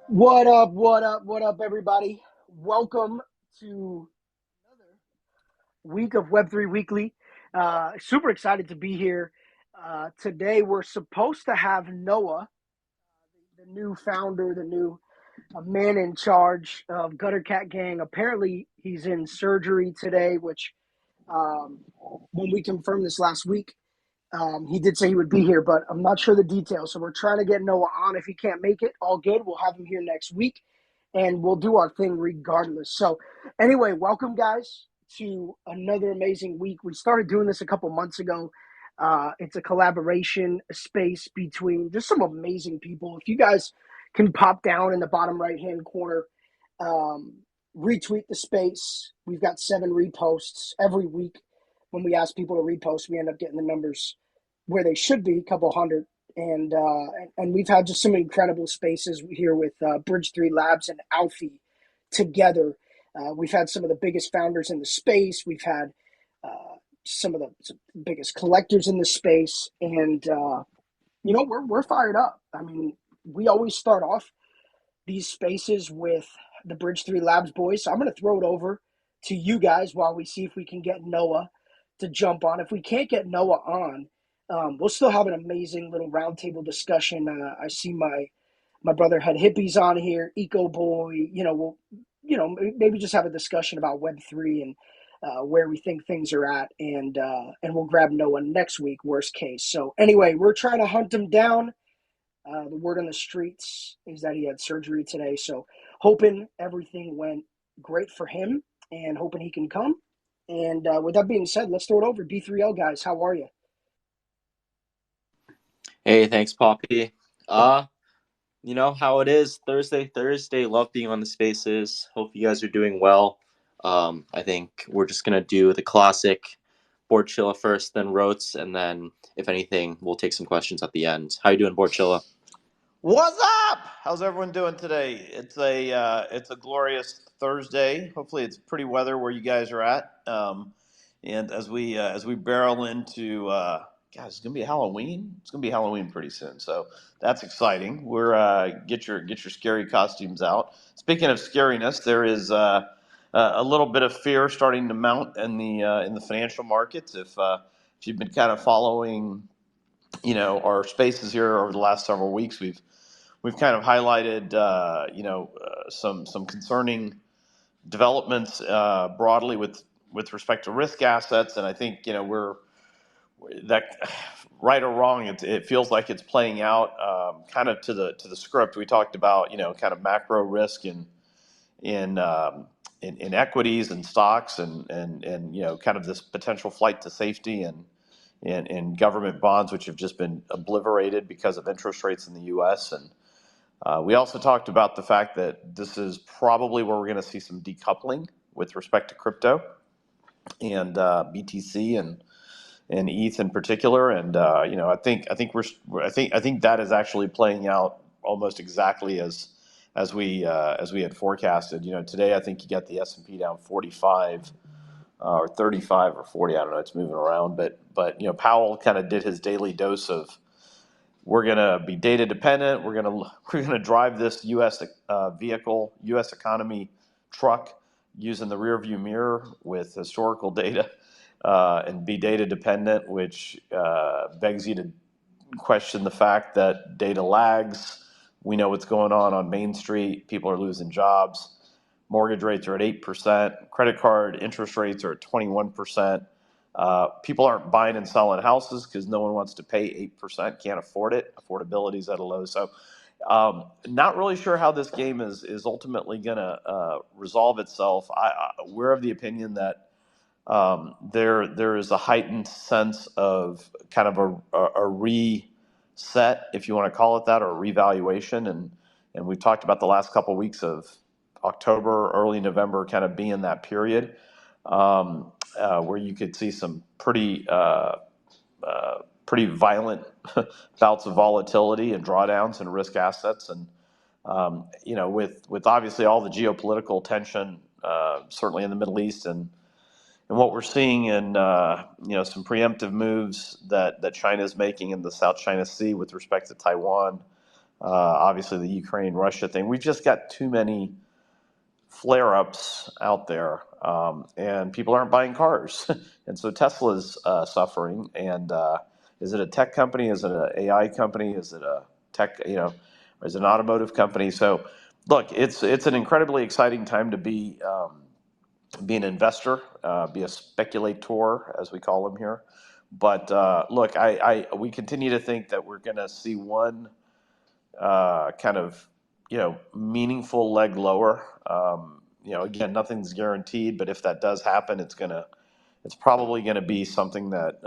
What up, what up, what up, everybody? Welcome to another week of Web3 Weekly. Super excited to be here. Today, we're supposed to have Noah, the new founder, the new man in charge of Gutter Cat Gang. Apparently, he's in surgery today, which, um, when we confirmed this last week, he did say he would be here, but I'm not sure the details. So we're trying to get Noah on. If he can't make it, all good. We'll have him here next week and we'll do our thing regardless. So, anyway, welcome, guys, to another amazing week. We started doing this a couple months ago. It's a collaboration space between just some amazing people. If you guys can pop down in the bottom right hand corner, um, retweet the space. We've got 7 reposts every week. When we ask people to repost, we end up getting the numbers where they should be, a couple hundred. And we've had just some incredible spaces here with Bridge Three Labs and Alfie together. We've had some of the biggest founders in the space. We've had some of the biggest collectors in the space, and we're fired up. I mean, we always start off these spaces with the Bridge Three Labs boys. So I'm going to throw it over to you guys while we see if we can get Noah to jump on. If we can't get Noah on, we'll still have an amazing little roundtable discussion. I see my brother had hippies on here, Eco Boy. Maybe just have a discussion about Web3 and where we think things are at, and we'll grab Noah next week, worst case. So anyway, we're trying to hunt him down. The word on the streets is that he had surgery today. So hoping everything went great for him and hoping he can come. And with that being said, let's throw it over. B3L guys, how are you? Hey, thanks, Poppy. You know how it is. Thursday. Love being on the spaces. Hope you guys are doing well. I think we're just gonna do the classic Borchilla first, then Rotes, and then if anything, we'll take some questions at the end. How you doing, Borchilla? What's up? How's everyone doing today? It's a glorious Thursday. Hopefully, it's pretty weather where you guys are at. And as we barrel into God, it's gonna be Halloween. It's gonna be Halloween pretty soon, so that's exciting. We're get your scary costumes out. Speaking of scariness, there is a little bit of fear starting to mount in the financial markets. If you've been kind of following, our spaces here over the last several weeks, we've kind of highlighted, some concerning developments broadly with respect to risk assets, and I think we're that right or wrong, it feels like it's playing out kind of to the script. We talked about kind of macro risk in um, in equities and stocks and kind of this potential flight to safety and government bonds, which have just been obliterated because of interest rates in the U.S. And we also talked about the fact that this is probably where we're going to see some decoupling with respect to crypto and BTC and ETH in particular. And I think that is actually playing out almost exactly as we had forecasted. Today I think you got the S&P down 45 or 35 or 40. I don't know. It's moving around, but Powell kind of did his daily dose of we're going to be data dependent. We're going to drive this U.S. Vehicle, U.S. economy truck using the rear view mirror with historical data and be data dependent, which begs you to question the fact that data lags. We know what's going on Main Street. People are losing jobs. Mortgage rates are at 8%. Credit card interest rates are at 21%. People aren't buying and selling houses because no one wants to pay 8%, can't afford it. Affordability is at a low. So, not really sure how this game is ultimately going to resolve itself. We're of the opinion that there is a heightened sense of kind of a reset, if you want to call it that, or a revaluation. And we've talked about the last couple of weeks of October, early November, kind of being that period. Where you could see some pretty violent bouts of volatility and drawdowns in risk assets, and with obviously all the geopolitical tension, certainly in the Middle East, and what we're seeing in some preemptive moves that China is making in the South China Sea with respect to Taiwan. Obviously, the Ukraine-Russia thing. We've just got too many flare-ups out there, and people aren't buying cars, and so Tesla's suffering. And is it a tech company? Is it an AI company? Is it a tech? Or is it an automotive company? So, look, it's an incredibly exciting time to be an investor, be a speculator, as we call them here. But look, we continue to think that we're going to see one kind of meaningful leg lower. Again, nothing's guaranteed, but if that does happen, it's probably gonna be something that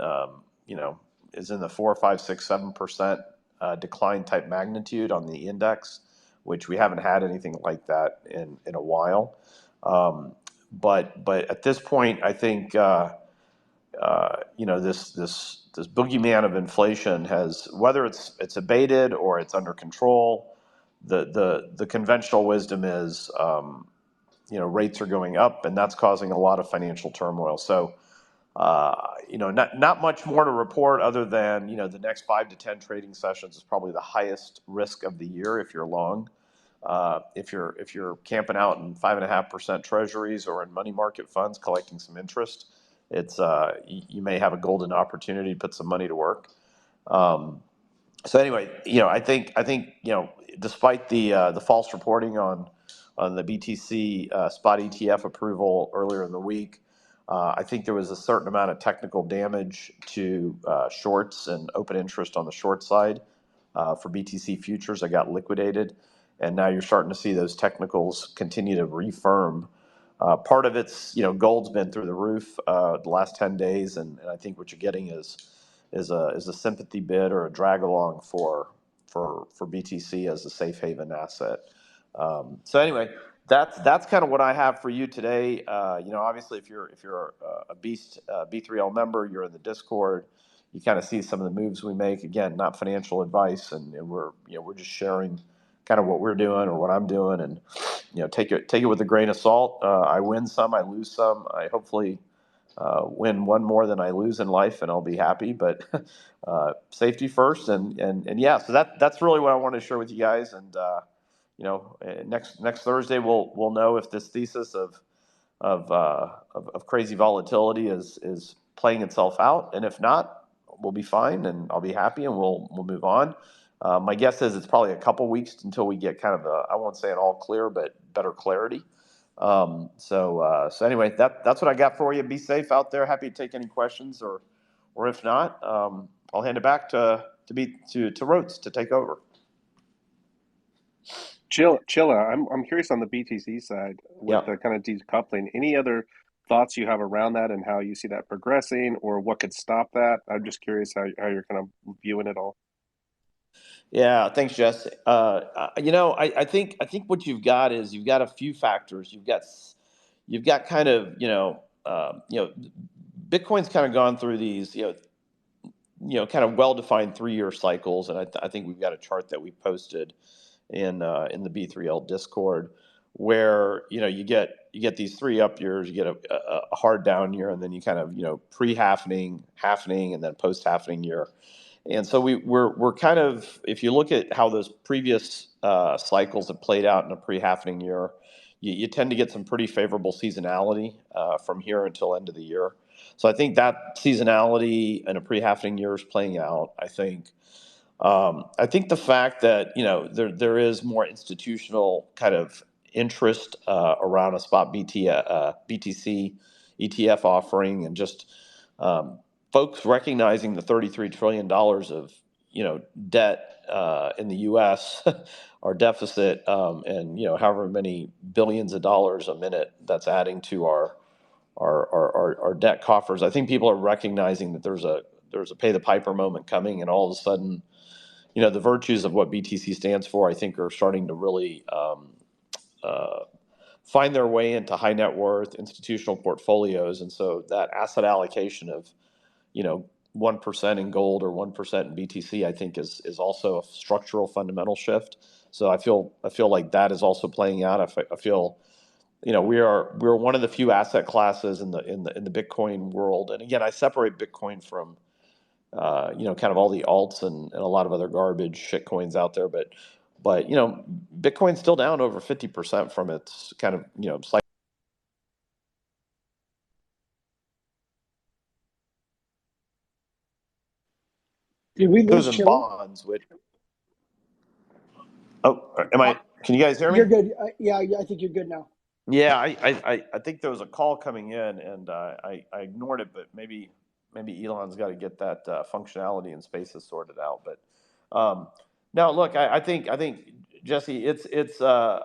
is in the 4, 5, 6, 7% decline type magnitude on the index, which we haven't had anything like that in a while. But at this point, I think this boogeyman of inflation has, whether it's abated or it's under control, the conventional wisdom is rates are going up, and that's causing a lot of financial turmoil. So not much more to report other than the next 5 to 10 trading sessions is probably the highest risk of the year if you're long. If you're camping out in 5.5% treasuries or in money market funds collecting some interest, it's you may have a golden opportunity to put some money to work. So anyway, I think despite the false reporting on the BTC spot ETF approval earlier in the week, I think there was a certain amount of technical damage to shorts and open interest on the short side for BTC futures that got liquidated, and now you're starting to see those technicals continue to refirm. Part of it's gold's been through the roof the last 10 days, and I think what you're getting is a sympathy bid or a drag along for BTC as a safe haven asset. So anyway, that's kind of what I have for you today. Obviously, if you're a Beast B3L member, you're in the Discord. You kind of see some of the moves we make. Again, not financial advice, and we're just sharing kind of what we're doing or what I'm doing, and take it with a grain of salt. I win some, I lose some. I hopefully win one more than I lose in life, and I'll be happy. But safety first, and yeah. So that's really what I wanted to share with you guys. And next Thursday we'll know if this thesis of crazy volatility is playing itself out, and if not, we'll be fine, and I'll be happy, and we'll move on. My guess is it's probably a couple weeks until we get kind of I won't say an all clear, but better clarity. So anyway, that's what I got for you. Be safe out there. Happy to take any questions, or if not, I'll hand it back to Rotes to take over. Chilla, I'm curious on the BTC side with the kind of decoupling. Any other thoughts you have around that and how you see that progressing, or what could stop that? I'm just curious how you're kind of viewing it all. Yeah, thanks, Jess. I think what you've got is you've got a few factors. You've got kind of Bitcoin's kind of gone through these kind of well-defined 3-year cycles, and I think we've got a chart that we posted in the B3L Discord where you get these 3 up years, you get a hard down year, and then you kind of pre-halvening, and then post-halvening year. And so we're kind of, if you look at how those previous cycles have played out in a pre-halvening year, you tend to get some pretty favorable seasonality from here until end of the year. So I think that seasonality in a pre-halvening year is playing out. I think the fact that there is more institutional kind of interest around a spot BTC ETF offering, and just folks recognizing the $33 trillion of debt in the U.S. our deficit, and however many billions of dollars a minute that's adding to our debt coffers. I think people are recognizing that there's a pay the piper moment coming, and all of a sudden, the virtues of what BTC stands for, I think, are starting to really find their way into high net worth institutional portfolios. And so that asset allocation of 1% in gold or 1% in BTC, I think is also a structural fundamental shift. So I feel like that is also playing out. I feel we're one of the few asset classes in the Bitcoin world. And again, I separate Bitcoin from kind of all the alts and a lot of other garbage shit coins out there. But But Bitcoin's still down over 50% from its kind of slight. Did we lose In Chilla? bonds, which can you guys hear me? You're good. Yeah, I think you're good now. Yeah, I think there was a call coming in, and I ignored it, but maybe Elon's got to get that functionality in Spaces sorted out. But now, look, I think Jesse, it's I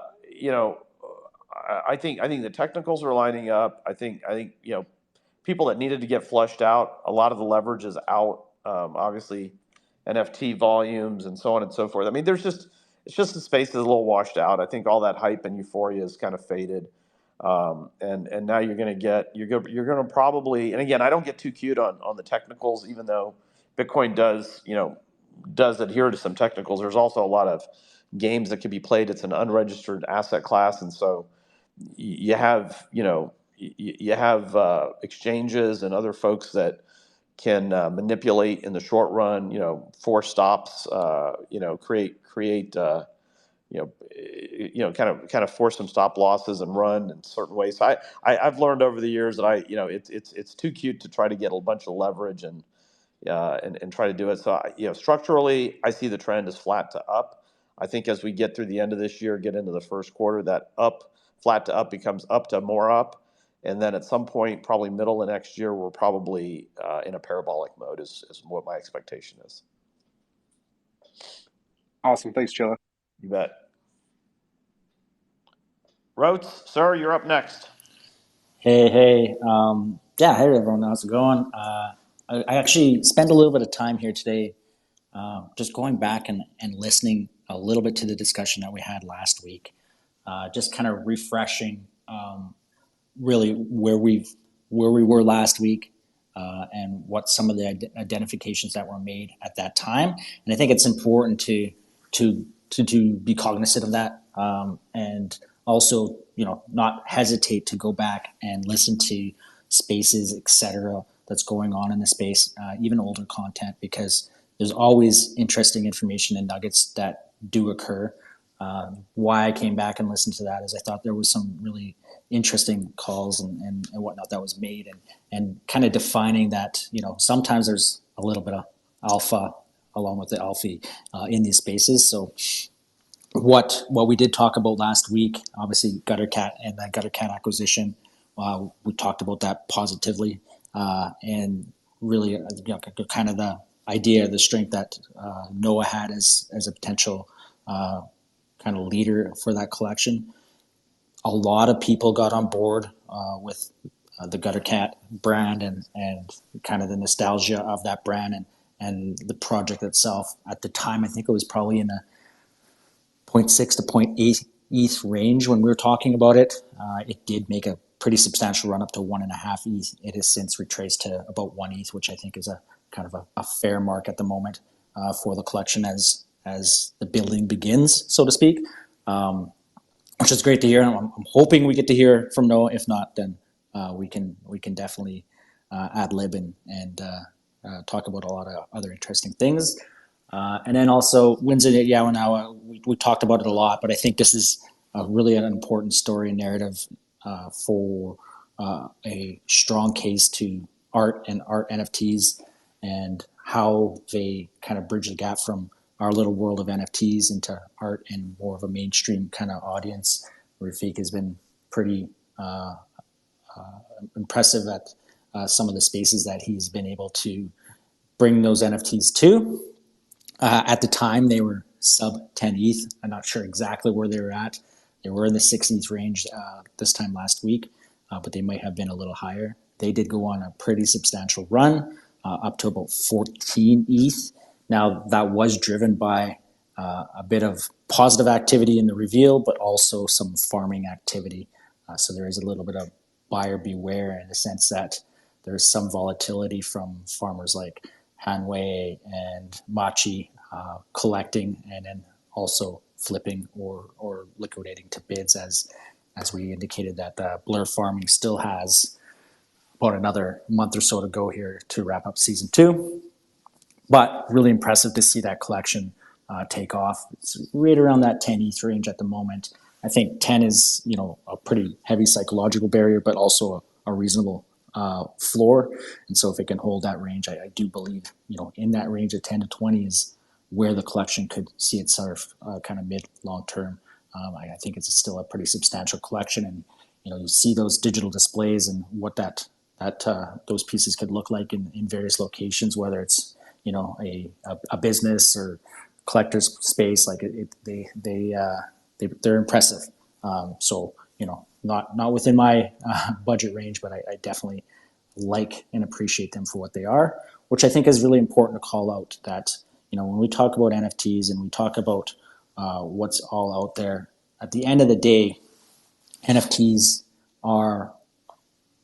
think the technicals are lining up. I think people that needed to get flushed out, a lot of the leverage is out. Obviously, NFT volumes and so on and so forth. I mean, it's just the space is a little washed out. I think all that hype and euphoria is kind of faded. And now you're going to probably, and again, I don't get too cute on the technicals, even though Bitcoin does adhere to some technicals. There's also a lot of games that can be played. It's an unregistered asset class. And so you have exchanges and other folks that can manipulate in the short run, force stops, create kind of force some stop losses and run in certain ways. So I've learned over the years that it's too cute to try to get a bunch of leverage and try to do it. So structurally, I see the trend as flat to up. I think as we get through the end of this year, get into the first quarter, that flat to up becomes up to more up. And then at some point, probably middle of next year, we're probably in a parabolic mode is what my expectation is. Awesome. Thanks, Chilla. You bet. Rotes, sir, you're up next. Hey. Yeah, hey everyone, how's it going? I actually spent a little bit of time here today just going back and listening a little bit to the discussion that we had last week. Just kind of refreshing really where we were last week and what some of the identifications that were made at that time. And I think it's important to be cognizant of that and also not hesitate to go back and listen to spaces, etc., that's going on in the space, even older content, because there's always interesting information and nuggets that do occur. Why I came back and listened to that is I thought there was some really interesting calls and whatnot that was made, and kind of defining that sometimes there's a little bit of alpha along with the alpha in these spaces. So what we did talk about last week, obviously GutterCat and that GutterCat acquisition, we talked about that positively and really kind of the idea, the strength that Noah had as a potential kind of leader for that collection. A lot of people got on board with the GutterCat brand and kind of the nostalgia of that brand and the project itself. At the time, I think it was probably in a 0.6 to 0.8 ETH range when we were talking about it. It did make a pretty substantial run up to 1.5 ETH. It has since retraced to about 1 ETH, which I think is a kind of a fair mark at the moment for the collection as the building begins, so to speak, which is great to hear. I'm hoping we get to hear from Noah. If not, then we can definitely ad lib and talk about a lot of other interesting things. And then also Windsor Yawanawa, we talked about it a lot, but I think this is really an important story and narrative for a strong case to art and art NFTs and how they kind of bridge the gap from our little world of NFTs into art and more of a mainstream kind of audience. Rafik has been pretty impressive at some of the spaces that he's been able to bring those NFTs to. At the time, they were sub 10 ETH. I'm not sure exactly where they were at. They were in the 6 ETH range this time last week, but they might have been a little higher. They did go on a pretty substantial run up to about 14 ETH. Now, that was driven by a bit of positive activity in the reveal, but also some farming activity. So there is a little bit of buyer beware in the sense that there's some volatility from farmers like Hanwei and Machi collecting and then also flipping or liquidating to bids as we indicated that Blur Farming still has about another month or so to go here to wrap up season 2. But really impressive to see that collection take off. It's right around that 10 ETH range at the moment. I think 10 is, a pretty heavy psychological barrier, but also a reasonable floor. And so if it can hold that range, I do believe, in that range of 10 to 20 is where the collection could see itself kind of mid long term. I think it's still a pretty substantial collection, and you see those digital displays and what that those pieces could look like in various locations, whether it's a business or collector's space. Like they're impressive. So not within my budget range, but I definitely like and appreciate them for what they are, which I think is really important to call out. That when we talk about NFTs and we talk about what's all out there, at the end of the day, NFTs are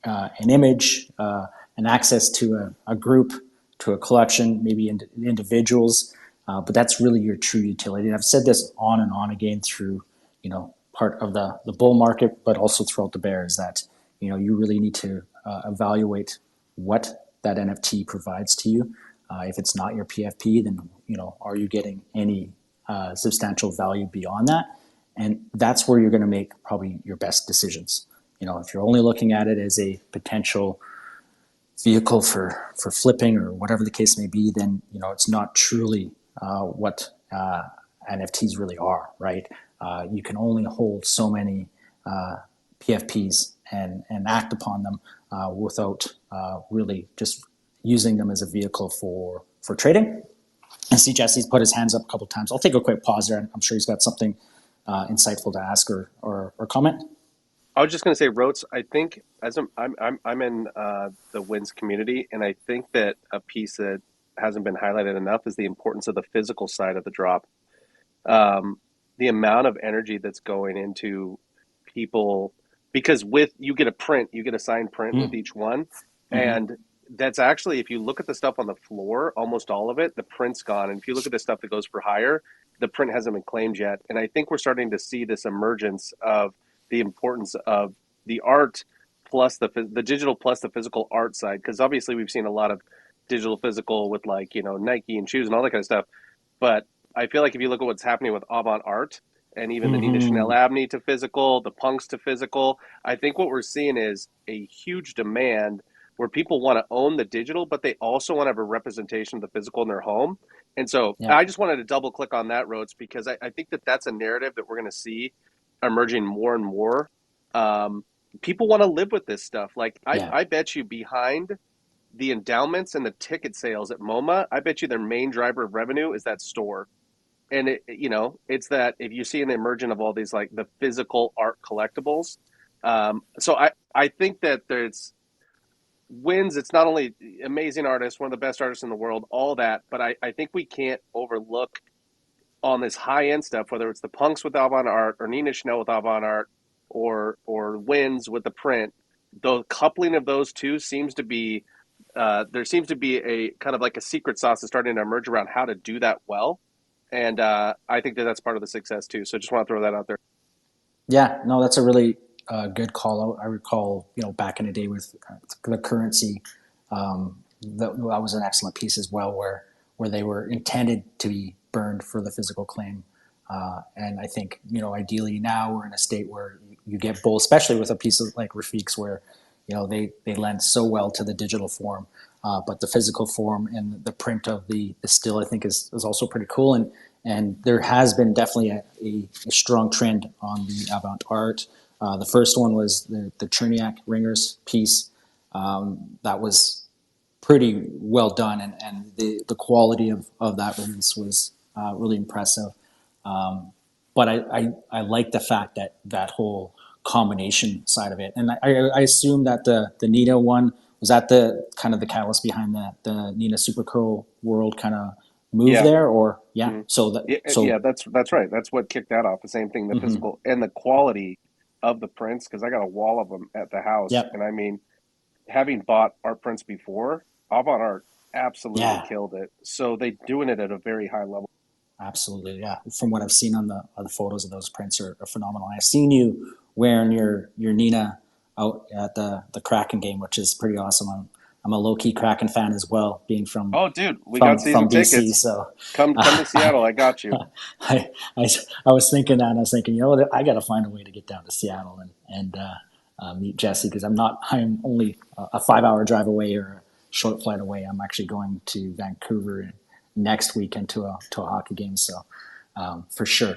an image, an access to a group, to a collection, maybe individuals, but that's really your true utility. And I've said this on and on again through, part of the bull market, but also throughout the bear, is that, you really need to evaluate what that NFT provides to you. If it's not your PFP, then, are you getting any substantial value beyond that? And that's where you're going to make probably your best decisions. If you're only looking at it as a potential vehicle for flipping or whatever the case may be, then it's not truly what NFTs really are, right? You can only hold so many PFPs and act upon them without really just using them as a vehicle for trading. I see Jesse's put his hands up a couple of times. I'll take a quick pause there. I'm sure he's got something insightful to ask or comment. I was just going to say, Rotes, I think I'm in the WINS community, and I think that a piece that hasn't been highlighted enough is the importance of the physical side of the drop. The amount of energy that's going into people, because you get a signed print with each one, and that's actually, if you look at the stuff on the floor, almost all of it, the print's gone. And if you look at the stuff that goes for hire, the print hasn't been claimed yet. And I think we're starting to see this emergence of the importance of the art plus the digital plus the physical art side, because obviously we've seen a lot of digital physical with Nike and shoes and all that kind of stuff, but I feel like if you look at what's happening with Avant Art and even the Nina Chanel Abney to physical, the Punks to physical, I think what we're seeing is a huge demand where people want to own the digital, but they also want to have a representation of the physical in their home. And so I just wanted to double click on that, Rhodes, because I think that's a narrative that we're going to see emerging more and more. People want to live with this stuff. I bet you behind the endowments and the ticket sales at MoMA, I bet you their main driver of revenue is that store. And it's that if you see an emergence of all these the physical art collectibles. So I think that there's WINS. It's not only amazing artists, one of the best artists in the world, all that, but I think we can't overlook on this high end stuff, whether it's the Punks with Avant Art or Nina Chanel with Avant Art or WINS with the print. The coupling of those two seems to be there seems to be a kind of like a secret sauce that's starting to emerge around how to do that well. And I think that's part of the success too. So just want to throw that out there. Yeah, no, that's a really good call out. I recall, back in the day with the currency, that was an excellent piece as well, where they were intended to be burned for the physical claim. And I think, ideally now we're in a state where you get both, especially with a piece like Rafiq's, where, they lend so well to the digital form. But the physical form and the print of the still, I think, is also pretty cool. And there has been definitely a strong trend on the Avant Art. The first one was the Cherniak Ringers piece. That was pretty well done, and the quality of that release was really impressive. But I like the fact that whole combination side of it. And I assume that the Nina one, was that the kind of the catalyst behind the Nina Supercurl World kind of move there, or so that's right. That's what kicked that off. The same thing, the physical and the quality of the prints, because I got a wall of them at the house, and I mean, having bought art prints before, Avant Art absolutely killed it. So they're doing it at a very high level. Absolutely, yeah. From what I've seen on the photos of those prints are phenomenal. I've seen you wearing your Nina out at the Kraken game, which is pretty awesome. I'm a low key Kraken fan as well, being from Oh, dude, we got season BC. tickets. So Come to Seattle. I got you. I, I, I was thinking that, and I was thinking, I got to find a way to get down to Seattle and meet Jesse, because I'm only a 5 hour drive away or a short flight away. I'm actually going to Vancouver next weekend to a hockey game. So for sure.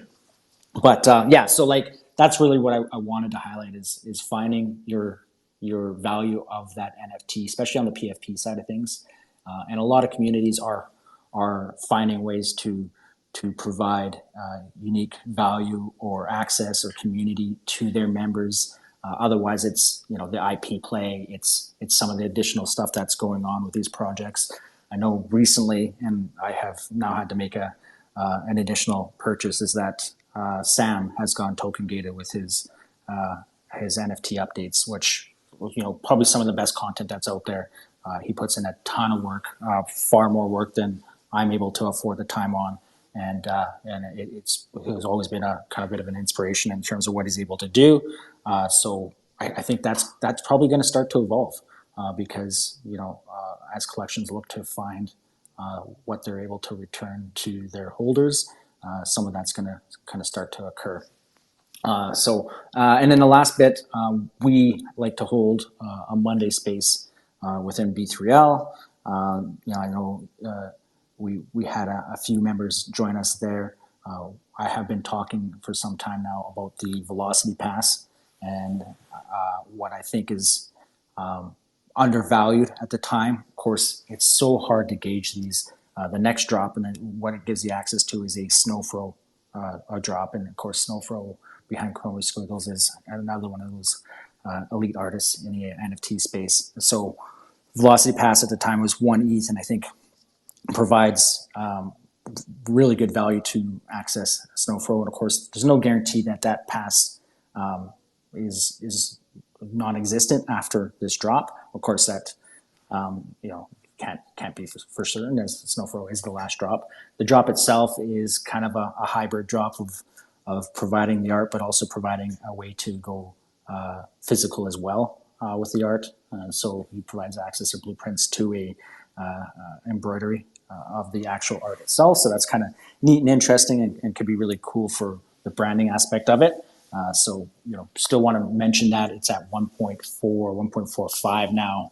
But yeah, so like that's really what I wanted to highlight is finding your value of that NFT, especially on the PFP side of things. And a lot of communities are finding ways to provide unique value or access or community to their members. Otherwise, it's the IP play. It's some of the additional stuff that's going on with these projects. I know recently, and I have now had to make an additional purchase, is that Sam has gone token gated with his NFT updates, which probably some of the best content that's out there. He puts in a ton of work, far more work than I'm able to afford the time on, and it has always been a kind of bit of an inspiration in terms of what he's able to do. So I think that's probably going to start to evolve because as collections look to find what they're able to return to their holders, some of that's going to kind of start to occur. And then the last bit, we like to hold a Monday space within B3L. I know we had a few members join us there. I have been talking for some time now about the Velocity Pass and what I think is undervalued at the time. Of course, it's so hard to gauge these. The next drop, and then what it gives you access to is a Snowfro drop, and of course Snowfro behind Chroma Squiggles is another one of those elite artists in the NFT space. So Velocity Pass at the time was 1 ETH, and I think provides really good value to access Snowfro. And of course, there's no guarantee that pass is non-existent after this drop. Of course, that can't be for certain, as Snowfro is the last drop. The drop itself is kind of a hybrid drop of providing the art, but also providing a way to go physical as well with the art. So he provides access or blueprints to a embroidery of the actual art itself. So that's kind of neat and interesting, and could be really cool for the branding aspect of it. So still want to mention that it's at 1.4, 1.45 now.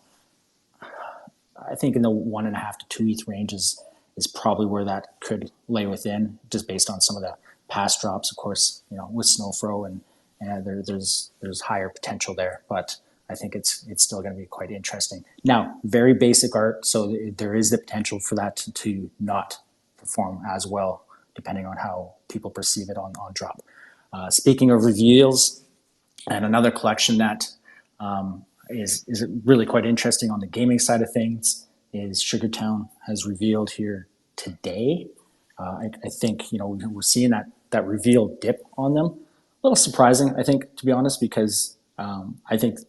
I think in the 1.5 to 2 ETH range is probably where that could lay within, just based on some of the past drops. Of course, with Snowfro and there's higher potential there, but I think it's still going to be quite interesting. Now, very basic art, so there is the potential for that to not perform as well, depending on how people perceive it on drop. Speaking of reveals, and another collection that is really quite interesting on the gaming side of things is Sugartown has revealed here today. I think we're seeing that reveal dip on them. A little surprising, I think, to be honest, because I think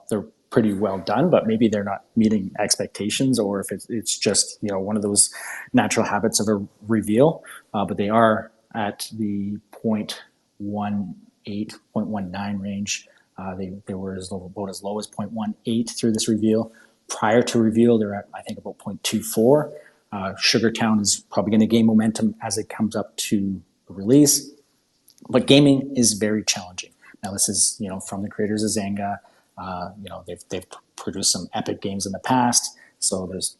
they're pretty well done, but maybe they're not meeting expectations, or if it's just one of those natural habits of a reveal. But they are at the 0.18, 0.19 range. They were about as low as 0.18 through this reveal. Prior to reveal, they're at, I think, about 0.24. Sugartown is probably going to gain momentum as it comes up to release. But gaming is very challenging. Now, this is from the creators of Zynga. They've produced some epic games in the past, so there's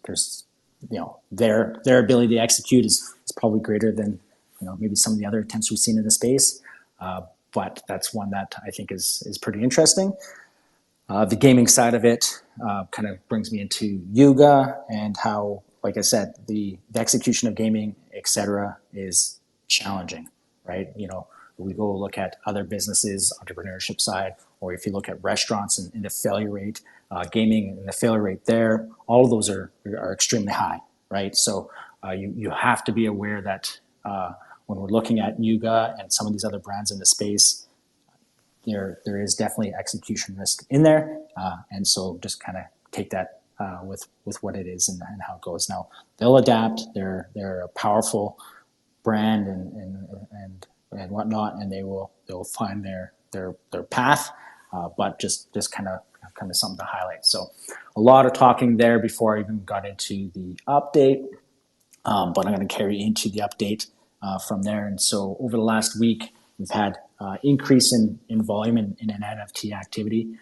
their ability to execute is probably greater than maybe some of the other attempts we've seen in the space. But that's one that I think is pretty interesting. The gaming side of it kind of brings me into Yuga and how, like I said, the execution of gaming, etc., is challenging, right? We go look at other businesses, entrepreneurship side, or if you look at restaurants and the failure rate, gaming and the failure rate there, all of those are extremely high, right? So you have to be aware that when we're looking at Yuga and some of these other brands in the space, there is definitely execution risk in there, and so just kind of take that with what it is and how it goes. Now they'll adapt. They're a powerful brand and whatnot, and they'll find their path, but just kind of kind of something to highlight. So a lot of talking there before I even got into the update, but I'm going to carry into the update from there. And so over the last week, we've had increase in volume in NFT activity.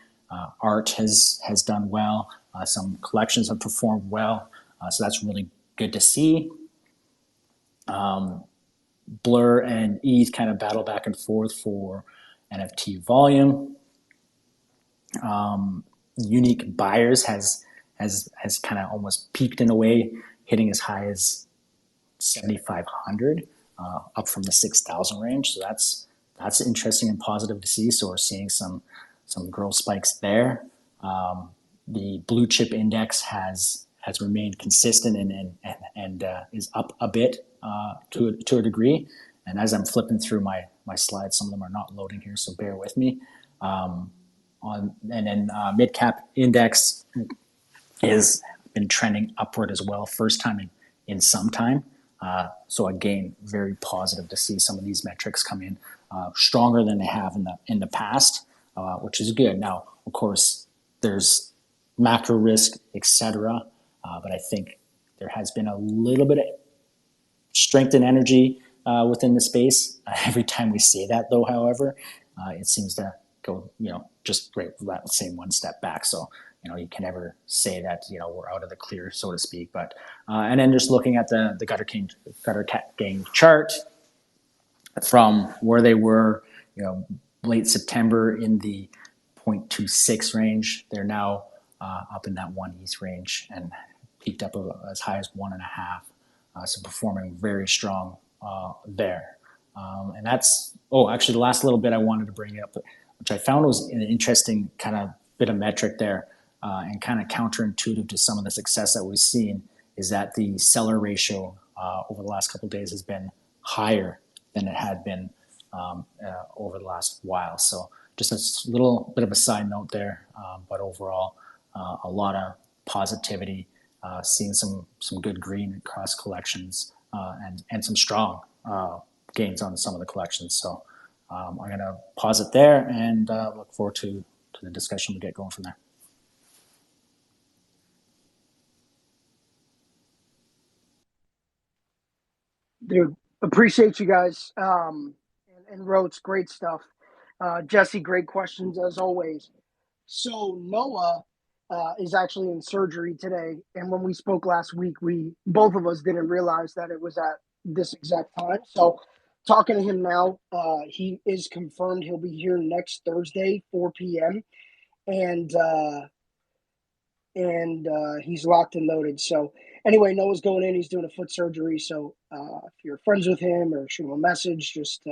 Art has done well. Some collections have performed well. So that's really good to see. Blur and ETH kind of battle back and forth for NFT volume. Unique buyers has kind of almost peaked in a way, hitting as high as 7,500, up from the 6,000 range. So that's interesting and positive to see. So we're seeing some growth spikes there. The blue chip index has remained consistent and is up a bit to a degree. And as I'm flipping through my slides, some of them are not loading here, so bear with me. Mid cap index is been trending upward as well, first time in some time. So again, very positive to see some of these metrics come in stronger than they have in the past, which is good. Now, of course, there's macro risk, etc. But I think there has been a little bit of strength and energy within the space. Every time we say that, though, however, it seems to go, just right that same one step back. So, you can never say that, we're out of the clear, so to speak. But and then just looking at the Gutter Cat Gang chart from where they were, late September in the 0.26 range, they're now up in that 1 ETH range and peaked up as high as 1.5. So performing very strong there. And that's, actually the last little bit I wanted to bring up, which I found was an interesting kind of bit of metric there, and kind of counterintuitive to some of the success that we've seen, is that the seller ratio over the last couple of days has been higher than it had been over the last while. So just a little bit of a side note there, but overall, a lot of positivity, seeing some good green across collections, and some strong gains on some of the collections. So I'm going to pause it there and look forward to the discussion we get going from there. Dude, appreciate you guys. And Roach, great stuff. Jesse, great questions as always. So Noah is actually in surgery today, and when we spoke last week, both of us didn't realize that it was at this exact time. So talking to him now, he is confirmed he'll be here next Thursday, 4 p.m. and he's locked and loaded. So anyway, Noah's going in. He's doing a foot surgery. So if you're friends with him or shoot him a message, just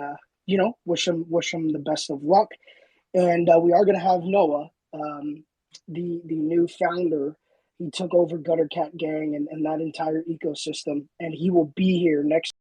wish him the best of luck. And we are going to have Noah, the new founder. He took over Gutter Cat Gang and that entire ecosystem, and he will be here next